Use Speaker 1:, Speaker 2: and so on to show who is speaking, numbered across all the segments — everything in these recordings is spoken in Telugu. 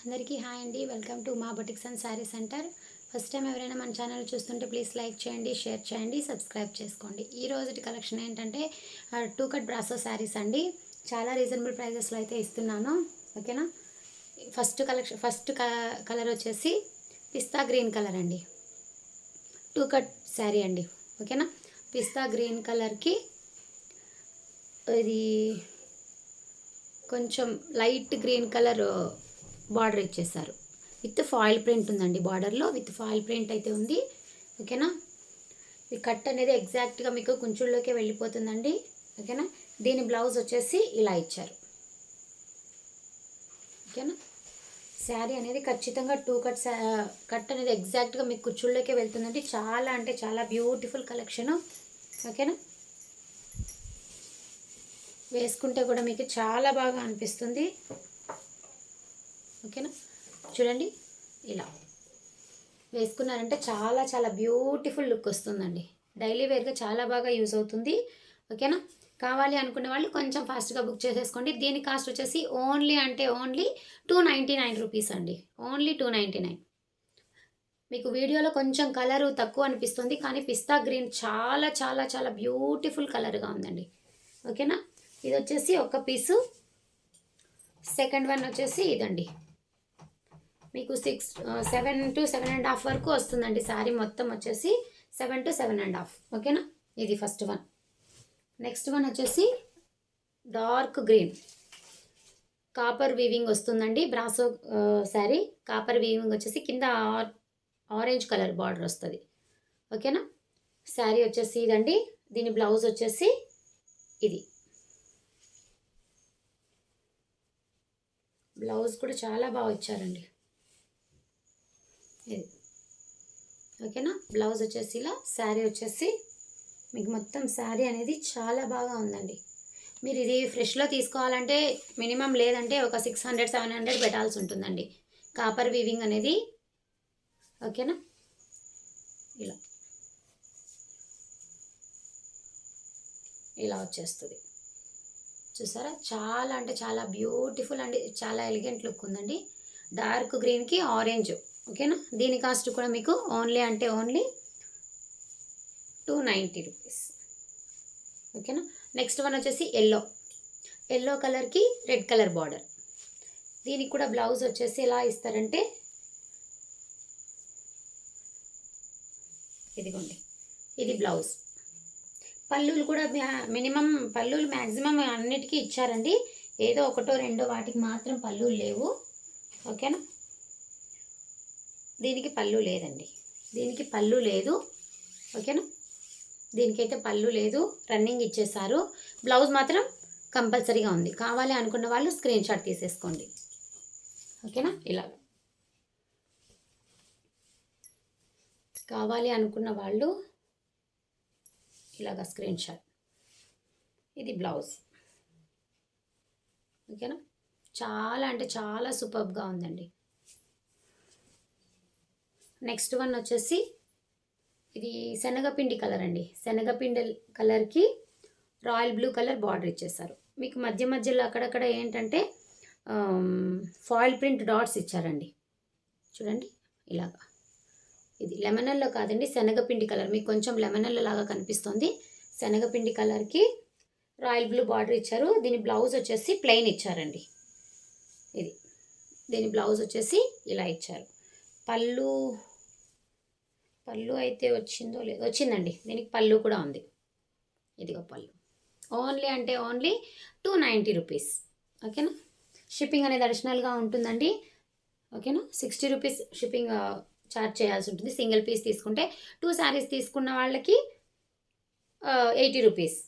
Speaker 1: అందరికీ హాయ్ అండి. వెల్కమ్ టు మా boutiques and sari centre. First time ఎవరైనా మన ఛానల్ చూస్తుంటే ప్లీజ్ లైక్ చేయండి, షేర్ చేయండి, సబ్స్క్రైబ్ చేసుకోండి. ఈ రోజుటి కలెక్షన్ ఏంటంటే 2 కట్ బ్రాసో శారీస్ అండి. చాలా రీజనబుల్ ప్రైజెస్లో అయితే ఇస్తున్నాను. ఓకేనా. ఫస్ట్ కలర్ వచ్చేసి పిస్తా గ్రీన్ కలర్ అండి. 2 కట్ శారీ అండి. ఓకేనా. పిస్తా గ్రీన్ కలర్కి ఇది కొంచెం లైట్ గ్రీన్ కలర్ బార్డర్ ఇచ్చేసారు. విత్ ఫాయిల్ ప్రింట్ ఉందండి. బార్డర్లో విత్ ఫాయిల్ ప్రింట్ అయితే ఉంది. ఓకేనా. ఈ కట్ అనేది ఎగ్జాక్ట్గా మీకు కుంచుల్లోకే వెళ్ళిపోతుందండి. ఓకేనా. దీని బ్లౌజ్ వచ్చేసి ఇలా ఇచ్చారు. ఓకేనా. శారీ అనేది ఖచ్చితంగా 2 కట్ అనేది ఎగ్జాక్ట్గా మీకు కుచ్చుల్లోకే వెళ్తుందండి. చాలా అంటే చాలా బ్యూటిఫుల్ కలెక్షను. ఓకేనా. వేసుకుంటే కూడా మీకు చాలా బాగా అనిపిస్తుంది. ఓకేనా. చూడండి, ఇలా వేసుకున్నారంటే చాలా చాలా బ్యూటిఫుల్ లుక్ వస్తుందండి. డైలీ వేర్గా చాలా బాగా యూజ్ అవుతుంది. ఓకేనా. కావాలి అనుకునే వాళ్ళు కొంచెం ఫాస్ట్గా బుక్ చేసేసుకోండి. దీని కాస్ట్ వచ్చేసి ఓన్లీ 299 రూపీస్ అండి. ఓన్లీ 299. మీకు వీడియోలో కొంచెం కలరు తక్కువ అనిపిస్తుంది, కానీ పిస్తా గ్రీన్ చాలా చాలా చాలా బ్యూటిఫుల్ కలర్గా ఉందండి. ఓకేనా. ఇది వచ్చేసి ఒక పీసు. సెకండ్ వన్ వచ్చేసి ఇదండి. మీకు 7 to 7.5 వరకు వస్తుందండి. శారీ మొత్తం వచ్చేసి 7 to 7.5. ఓకేనా. ఇది ఫస్ట్ వన్. నెక్స్ట్ వన్ వచ్చేసి డార్క్ గ్రీన్ కాపర్ వీవింగ్ వస్తుందండి. బ్రాసో శారీ కాపర్ వీవింగ్ వచ్చేసి కింద ఆరెంజ్ కలర్ బార్డర్ వస్తుంది. ఓకేనా. శారీ వచ్చేసి ఇదండి. దీని బ్లౌజ్ వచ్చేసి ఇది. బ్లౌజ్ కూడా చాలా బాగా ఇచ్చారండి. ఇది ఓకేనా. బ్లౌజ్ వచ్చేసి ఇలా, శారీ వచ్చేసి మీకు మొత్తం శారీ అనేది చాలా బాగా ఉందండి. మీరు ఇది ఫ్రెష్లో తీసుకోవాలంటే మినిమం లేదంటే ఒక 600-700 పెట్టాల్సి ఉంటుందండి. కాపర్ వీవింగ్ అనేది. ఓకేనా. ఇలా ఇలా వచ్చేస్తుంది. చూసారా, చాలా అంటే చాలా బ్యూటిఫుల్ అండి. చాలా ఎలిగెంట్ లుక్ ఉందండి. డార్క్ గ్రీన్కి ఆరెంజ్. ఓకేనా. దీని కాస్ట్ కూడా మీకు ఓన్లీ 290 రూపీస్. ఓకేనా. నెక్స్ట్ వన్ వచ్చేసి ఎల్లో కలర్కి రెడ్ కలర్ బార్డర్. దీనికి కూడా బ్లౌజ్ వచ్చేసి ఎలా ఇస్తారంటే ఇదిగోండి, ఇది బ్లౌజ్. పళ్ళులు కూడా మినిమం పళ్ళులు మ్యాక్సిమం అన్నిటికీ ఇచ్చారండి. ఏదో ఒకటో రెండో వాటికి మాత్రం పళ్ళులు లేవు. ఓకేనా. దీనికి పళ్ళు లేదండి. దీనికి పళ్ళు లేదు. ఓకేనా. దీనికైతే పళ్ళు లేదు, రన్నింగ్ ఇచ్చేసారు. బ్లౌజ్ మాత్రం కంపల్సరీగా ఉంది. కావాలి అనుకున్న వాళ్ళు స్క్రీన్ షాట్ తీసేసుకోండి. ఓకేనా. ఇలా కావాలి అనుకున్న వాళ్ళు ఇలాగా స్క్రీన్ షాట్. ఇది బ్లౌజ్. ఓకేనా. చాలా అంటే చాలా సూపర్గా ఉందండి. నెక్స్ట్ వన్ వచ్చేసి ఇది శనగపిండి కలర్ అండి. శనగపిండి కలర్కి రాయల్ బ్లూ కలర్ బార్డర్ ఇచ్చేసారు. మీకు మధ్య మధ్యలో అక్కడక్కడ ఏంటంటే ఫాయిల్ ప్రింట్ డాట్స్ ఇచ్చారండి. చూడండి ఇలాగా. ఇది లెమనల్లో కాదండి, శనగపిండి కలర్. మీకు కొంచెం లెమనల్లో లాగా కనిపిస్తుంది. శనగపిండి కలర్కి రాయల్ బ్లూ బార్డర్ ఇచ్చారు. దీని బ్లౌజ్ వచ్చేసి ప్లెయిన్ ఇచ్చారండి. ఇది దీని బ్లౌజ్ వచ్చేసి ఇలా ఇచ్చారు. పళ్ళు అయితే వచ్చిందో లేదో, వచ్చిందండి. దీనికి పళ్ళు కూడా ఉంది. ఇదిగో పళ్ళు. Only 290 rupees. ఓకేనా. షిప్పింగ్ అనేది అడిషనల్గా ఉంటుందండి. ఓకేనా. 60 రూపీస్ షిప్పింగ్ ఛార్జ్ చేయాల్సి ఉంటుంది. సింగిల్ పీస్ తీసుకుంటే 2 శారీస్ తీసుకున్న వాళ్ళకి 80 రూపీస్.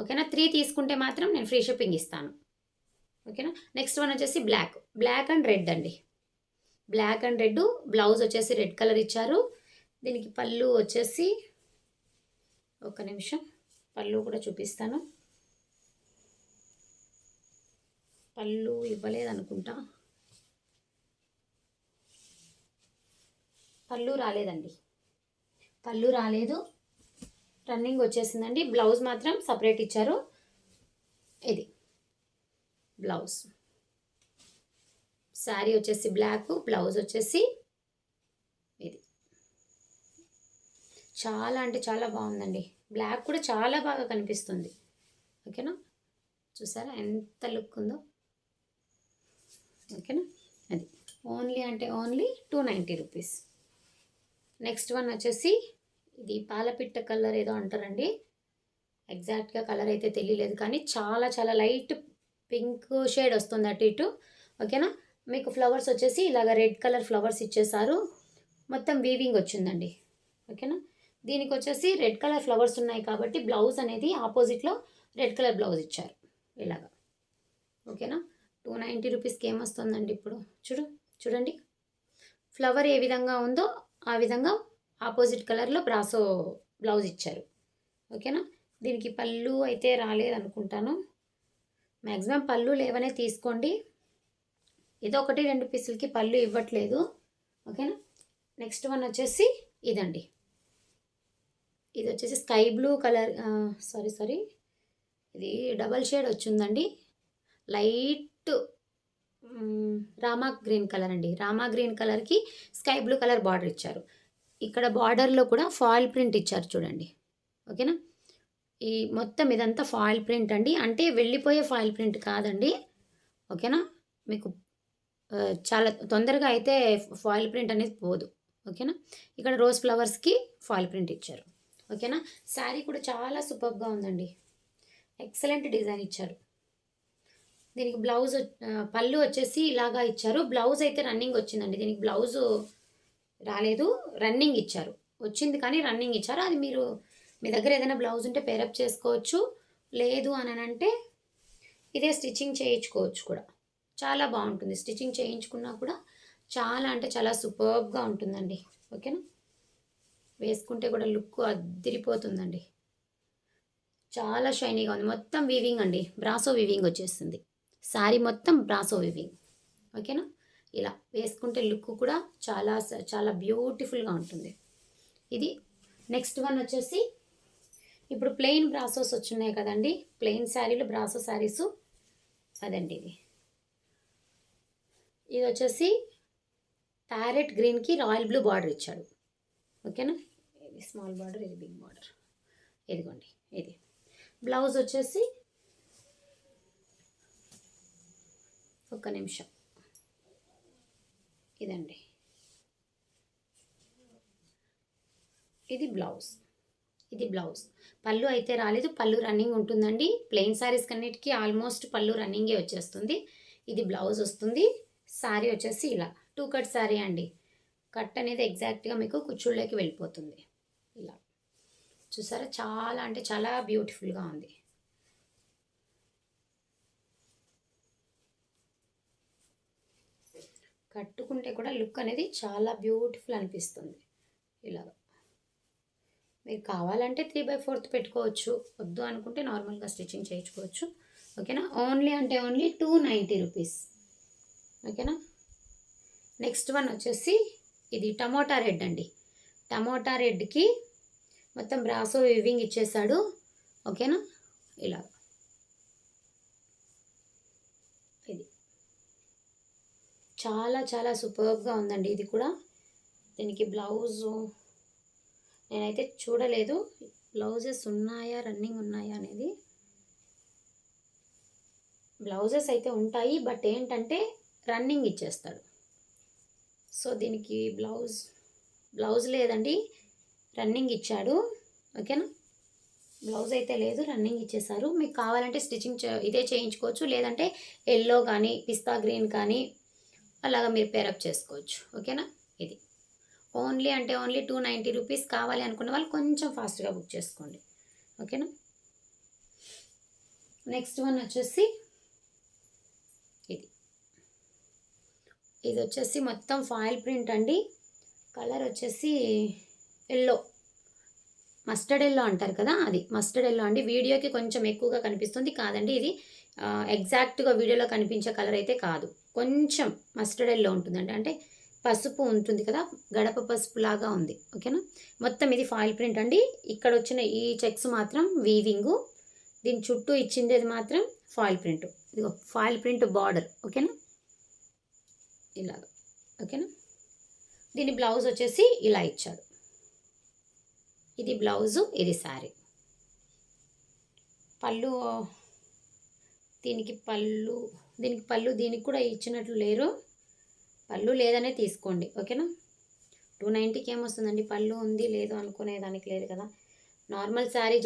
Speaker 1: ఓకేనా. 3 తీసుకుంటే మాత్రం నేను ఫ్రీ షిప్పింగ్ ఇస్తాను. ఓకేనా. నెక్స్ట్ వన్ వచ్చేసి బ్లాక్ అండ్ రెడ్ అండి. Black and red. బ్లౌజ్ వచ్చేసి రెడ్ కలర్ ఇచ్చారు. దీనికి పళ్ళు వచ్చేసి ఒక నిమిషం, పళ్ళు కూడా చూపిస్తాను. పళ్ళు ఇవ్వలేదనుకుంటా. పళ్ళు రాలేదండి. పళ్ళు రాలేదు, రన్నింగ్ వచ్చేసిందండి. బ్లౌజ్ మాత్రం సపరేట్ ఇచ్చారు. ఇది బ్లౌజ్. శారీ వచ్చేసి బ్లాక్, బ్లౌజ్ వచ్చేసి ఇది. చాలా అంటే చాలా బాగుందండి. బ్లాక్ కూడా చాలా బాగా కనిపిస్తుంది. ఓకేనా, చూసారా ఎంత లుక్ ఉందో. ఓకేనా, అది ఓన్లీ అంటే ఓన్లీ 290 రూపీస్. నెక్స్ట్ వన్ వచ్చేసి ఇది పాలపిట్ట కలర్ ఏదో అంటారండి, ఎగ్జాక్ట్గా కలర్ అయితే తెలియలేదు, కానీ చాలా చాలా లైట్ పింక్ షేడ్ వస్తుంది అటు ఇటు. ఓకేనా, మీకు ఫ్లవర్స్ వచ్చేసి ఇలాగ రెడ్ కలర్ ఫ్లవర్స్ ఇచ్చేసారు, మొత్తం వీవింగ్ వచ్చిందండి. ఓకేనా, దీనికి వచ్చేసి రెడ్ కలర్ ఫ్లవర్స్ ఉన్నాయి కాబట్టి బ్లౌజ్ అనేది ఆపోజిట్లో రెడ్ కలర్ బ్లౌజ్ ఇచ్చారు ఇలాగా. ఓకేనా, 290 రూపీస్కి ఏమొస్తుందండి ఇప్పుడు. చూడండి ఫ్లవర్ ఏ విధంగా ఉందో ఆ విధంగా ఆపోజిట్ కలర్లో బ్రాసో బ్లౌజ్ ఇచ్చారు. ఓకేనా, దీనికి పళ్ళు అయితే రాలేదనుకుంటాను, మ్యాక్సిమం పళ్ళు లేవనే తీసుకోండి, ఏదో 1-2 పీసులకి పళ్ళు ఇవ్వట్లేదు. ఓకేనా, నెక్స్ట్ వన్ వచ్చేసి ఇదండి. ఇది వచ్చేసి స్కై బ్లూ కలర్, సారీ ఇది డబల్ షేడ్ వచ్చిందండి, లైట్ రామా గ్రీన్ కలర్ అండి. రామా గ్రీన్ కలర్కి స్కై బ్లూ కలర్ బార్డర్ ఇచ్చారు. ఇక్కడ బార్డర్లో కూడా ఫాయిల్ ప్రింట్ ఇచ్చారు చూడండి. ఓకేనా, ఈ మొత్తం ఇదంతా ఫాయిల్ ప్రింట్ అండి, అంటే వెళ్ళిపోయే ఫాయిల్ ప్రింట్ కాదండి. ఓకేనా, మీకు చాలా తొందరగా అయితే ఫాయిల్ ప్రింట్ అనేది పోదు. ఓకేనా, ఇక్కడ రోజ్ ఫ్లవర్స్కి ఫాయిల్ ప్రింట్ ఇచ్చారు. ఓకేనా, శారీ కూడా చాలా సూపర్గా ఉందండి, ఎక్సలెంట్ డిజైన్ ఇచ్చారు. దీనికి బ్లౌజ్ పళ్ళు వచ్చేసి ఇలాగా ఇచ్చారు, బ్లౌజ్ అయితే రన్నింగ్ వచ్చిందండి, దీనికి బ్లౌజు రాలేదు, రన్నింగ్ ఇచ్చారు, వచ్చింది కానీ రన్నింగ్ ఇచ్చారు. అది మీరు మీ దగ్గర ఏదైనా బ్లౌజ్ ఉంటే పేరప్ చేసుకోవచ్చు, లేదు అని అంటే ఇదే స్టిచ్చింగ్ చేయించుకోవచ్చు కూడా, చాలా బాగుంటుంది. స్టిచ్చింగ్ చేయించుకున్నా కూడా చాలా అంటే చాలా సూపర్గా ఉంటుందండి. ఓకేనా, వేసుకుంటే కూడా లుక్ అదిరిపోతుందండి, చాలా షైనీగా ఉంది. మొత్తం వీవింగ్ అండి, బ్రాసో వీవింగ్ వచ్చేస్తుంది, శారీ మొత్తం బ్రాసో వీవింగ్. ఓకేనా, ఇలా వేసుకుంటే లుక్ కూడా చాలా చాలా బ్యూటిఫుల్గా ఉంటుంది. ఇది నెక్స్ట్ వన్ వచ్చేసి ఇప్పుడు ప్లెయిన్ బ్రాసోస్ వచ్చున్నాయి కదండి, ప్లెయిన్ శారీలు బ్రాసో శారీసు, అదండి ఇది వచ్చేసి ప్యారెట్ గ్రీన్కి రాయల్ బ్లూ బార్డర్ ఇచ్చాడు. ఓకేనా, ఇది స్మాల్ బార్డర్, ఇది బిగ్ బార్డర్, ఇదిగోండి. ఇది బ్లౌజ్ వచ్చేసి ఒక్క నిమిషం, ఇదండి, ఇది బ్లౌజ్. పళ్ళు అయితే రాలేదు, పళ్ళు రన్నింగ్ ఉంటుందండి. ప్లెయిన్ శారీస్ కన్నిటికీ ఆల్మోస్ట్ పళ్ళు రన్నింగే వచ్చేస్తుంది. ఇది బ్లౌజ్ వస్తుంది. శారీ వచ్చేసి ఇలా 2 కట్ శారీ అండి, కట్ అనేది ఎగ్జాక్ట్గా మీకు కుచ్చుళ్ళకి వెళ్ళిపోతుంది. ఇలా చూసారా, చాలా అంటే చాలా బ్యూటిఫుల్గా ఉంది. కట్టుకుంటే కూడా లుక్ అనేది చాలా బ్యూటిఫుల్ అనిపిస్తుంది. ఇలాగా మీరు కావాలంటే 3/4 పెట్టుకోవచ్చు, వద్దు అనుకుంటే నార్మల్గా స్టిచ్చింగ్ చేయించుకోవచ్చు. ఓకేనా, ఓన్లీ అంటే ఓన్లీ 290 రూపీస్. ఓకేనా, నెక్స్ట్ వన్ వచ్చేసి ఇది టమోటా రెడ్ అండి. టమోటా రెడ్కి మొత్తం బ్రాసో వీవింగ్ ఇచ్చేసాడు. ఓకేనా, ఇలా ఇది చాలా చాలా సూపర్గా ఉందండి. ఇది కూడా దీనికి బ్లౌజు నేనైతే చూడలేదు, బ్లౌజెస్ ఉన్నాయా రన్నింగ్ ఉన్నాయా అనేది. బ్లౌజెస్ అయితే ఉంటాయి, బట్ ఏంటంటే రన్నింగ్ ఇచ్చేస్తాడు. సో దీనికి బ్లౌజ్ లేదండి, రన్నింగ్ ఇచ్చాడు. ఓకేనా, బ్లౌజ్ అయితే లేదు, రన్నింగ్ ఇచ్చేసారు. మీకు కావాలంటే స్టిచ్చింగ్ ఇదే చేయించుకోవచ్చు, లేదంటే ఎల్లో కానీ పిస్తా గ్రీన్ కానీ అలాగా మీరు పేరప్ చేసుకోవచ్చు. ఓకేనా, ఇది ఓన్లీ అంటే ఓన్లీ 290 రూపీస్. కావాలి అనుకున్న వాళ్ళు కొంచెం ఫాస్ట్గా బుక్ చేసుకోండి. ఓకేనా, నెక్స్ట్ వన్ వచ్చేసి ఇది వచ్చేసి మొత్తం ఫాయిల్ ప్రింట్ అండి. కలర్ వచ్చేసి ఎల్లో, మస్టర్డ్ ఎల్లో అంటారు కదా, అది మస్టర్డ్ ఎల్లో అండి. వీడియోకి కొంచెం ఎక్కువగా కనిపిస్తుంది కాదండి, ఇది ఎగ్జాక్ట్గా వీడియోలో కనిపించే కలర్ అయితే కాదు, కొంచెం మస్టర్డ్ ఎల్లో ఉంటుందండి, అంటే పసుపు ఉంటుంది కదా, గడప పసుపు లాగా ఉంది. ఓకేనా, మొత్తం ఇది ఫాయిల్ ప్రింట్ అండి. ఇక్కడ వచ్చిన ఈ చెక్స్ మాత్రం వీవింగు, దీని చుట్టూ ఇచ్చింది మాత్రం ఫాయిల్ ప్రింట్. ఇదిగో ఫాయిల్ ప్రింట్ బార్డర్. ఓకేనా, ఇలాగ. ఓకేనా. దీని బ్లౌజ్ వచ్చేసి ఇలా ఇచ్చాడు. ఇది బ్లౌజు, ఇది శారీ. పళ్ళు దీనికి పళ్ళు దీనికి కూడా ఇచ్చినట్లు లేరు. పళ్ళు లేదనే తీసుకోండి. ఓకేనా. 290కి ఏమొస్తుందండి, పళ్ళు ఉంది లేదు అనుకునేదానికి లేదు కదా. నార్మల్ శారీ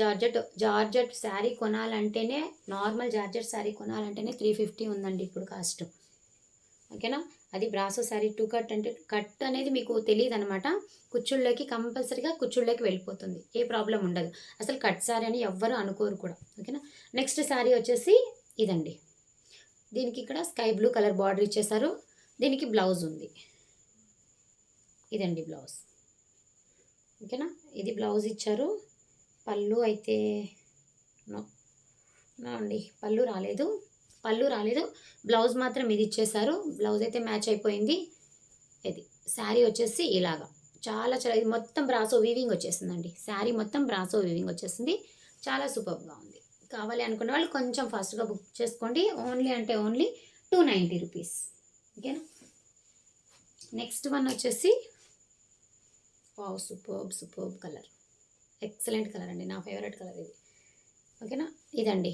Speaker 1: జార్జెట్ శారీ కొనాలంటేనే, నార్మల్ జార్జెట్ శారీ కొనాలంటేనే 350 ఉందండి ఇప్పుడు కాస్ట్. ఓకేనా. అది బ్రాసో శారీ 2 కట్ అంటే కట్ అనేది మీకు తెలియదు అనమాట. కుచ్చుళ్ళకి కంపల్సరీగా కుచ్చుళ్ళకి వెళ్ళిపోతుంది, ఏ ప్రాబ్లం ఉండదు. అసలు కట్ శారీ అని ఎవ్వరు అనుకోరు కూడా. ఓకేనా. నెక్స్ట్ శారీ వచ్చేసి ఇదండి. దీనికి ఇక్కడ స్కై బ్లూ కలర్ బార్డర్ ఇచ్చేసారు. దీనికి బ్లౌజ్ ఉంది. ఇదండి బ్లౌజ్. ఓకేనా. ఇది బ్లౌజ్ ఇచ్చారు. పళ్ళు అయితే నో అండి, పళ్ళు రాలేదు. బ్లౌజ్ మాత్రం ఇది ఇచ్చేసారు. బ్లౌజ్ అయితే మ్యాచ్ అయిపోయింది. ఇది శారీ వచ్చేసి ఇలాగా చాలా ఇది మొత్తం బ్రాసో వీవింగ్ వచ్చేసిందండి. శారీ మొత్తం బ్రాసో వీవింగ్ వచ్చేసింది. చాలా సూపర్గా ఉంది. కావాలి అనుకున్న వాళ్ళు కొంచెం ఫాస్ట్గా బుక్ చేసుకోండి. Only 290 rupees. ఓకేనా. నెక్స్ట్ వన్ వచ్చేసి wow, superb colour, excellent colour అండి, నా ఫేవరెట్ కలర్ ఇది. ఓకేనా. ఇదండి.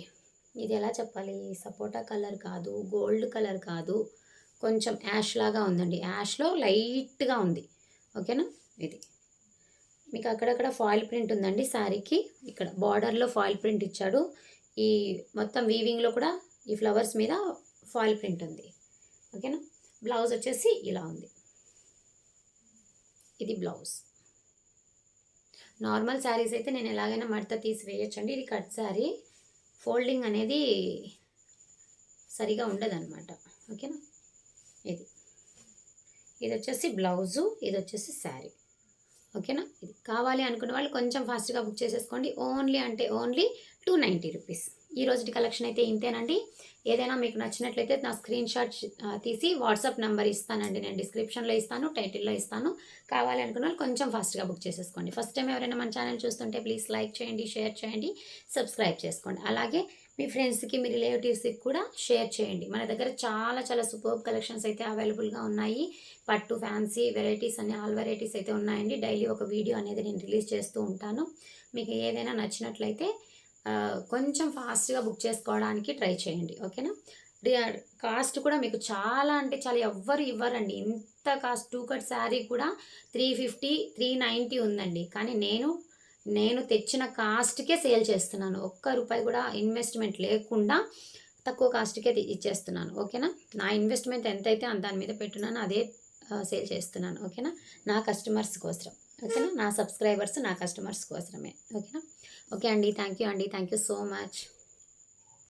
Speaker 1: ఇది ఎలా చెప్పాలి, సపోటా కలర్ కాదు, గోల్డ్ కలర్ కాదు, కొంచెం యాష్ లాగా ఉందండి. యాష్లో లైట్గా ఉంది. ఓకేనా. ఇది మీకు అక్కడక్కడ ఫాయిల్ ప్రింట్ ఉందండి శారీకి. ఇక్కడ బార్డర్లో ఫాయిల్ ప్రింట్ ఇచ్చాడు. ఈ మొత్తం వీవింగ్లో కూడా ఈ ఫ్లవర్స్ మీద ఫాయిల్ ప్రింట్ ఉంది. ఓకేనా. బ్లౌజ్ వచ్చేసి ఇలా ఉంది. ఇది బ్లౌజ్. నార్మల్ శారీస్ అయితే నేను ఎలాగైనా మడత తీసి వేయచ్చండి. ఇది కట్ శారీ, ఫోల్డింగ్ అనేది సరిగా ఉండదన్నమాట. ఓకేనా. ఇది వచ్చేసి బ్లౌజు, ఇది వచ్చేసి శారీ. ఓకేనా. ఇది కావాలి అనుకున్న వాళ్ళు కొంచెం ఫాస్ట్గా బుక్ చేసేసుకోండి. Only 290 rupees. ఈ రోజుటి కలెక్షన్ అయితే ఇంతేనండి. ఏదైనా మీకు నచ్చినట్లయితే నా స్క్రీన్ షాట్ తీసి వాట్సాప్ నెంబర్ ఇస్తానండి, నేను డిస్క్రిప్షన్లో ఇస్తాను, టైటిల్లో ఇస్తాను. కావాలి అనుకున్న వాళ్ళు కొంచెం ఫాస్ట్గా బుక్ చేసేసుకోండి. ఫస్ట్ టైం ఎవరైనా మన ఛానల్ చూస్తుంటే ప్లీజ్ లైక్ చేయండి, షేర్ చేయండి, సబ్స్క్రైబ్ చేసుకోండి. అలాగే మీ ఫ్రెండ్స్కి, మీ రిలేటివ్స్కి కూడా షేర్ చేయండి. మన దగ్గర చాలా సూపర్బ్ కలెక్షన్స్ అయితే అవైలబుల్గా ఉన్నాయి. పట్టు, ఫ్యాన్సీ వెరైటీస్ అన్ని ఆల్ వెరైటీస్ అయితే ఉన్నాయండి. డైలీ ఒక వీడియో అనేది నేను రిలీజ్ చేస్తూ ఉంటాను. మీకు ఏదైనా నచ్చినట్లయితే కొంచెం ఫాస్ట్గా బుక్ చేసుకోవడానికి ట్రై చేయండి. ఓకేనా. కాస్ట్ కూడా మీకు చాలా ఎవ్వరు ఇవ్వరండి ఇంత కాస్ట్. 2 కట్ శారీ కూడా 350, 390 ఉందండి. కానీ నేను తెచ్చిన కాస్ట్కే సేల్ చేస్తున్నాను. ఒక్క రూపాయి కూడా ఇన్వెస్ట్మెంట్ లేకుండా తక్కువ కాస్ట్కే ఇచ్చేస్తున్నాను. ఓకేనా. నా ఇన్వెస్ట్మెంట్ ఎంతైతే దాని మీద పెట్టున్నానో అదే సేల్ చేస్తున్నాను. ఓకేనా. నా కస్టమర్స్ కోసం. ఓకేనా. నా సబ్స్క్రైబర్స్ నా కస్టమర్స్ కోసమే. ఓకేనా. ఓకే అండి. Thank you so much.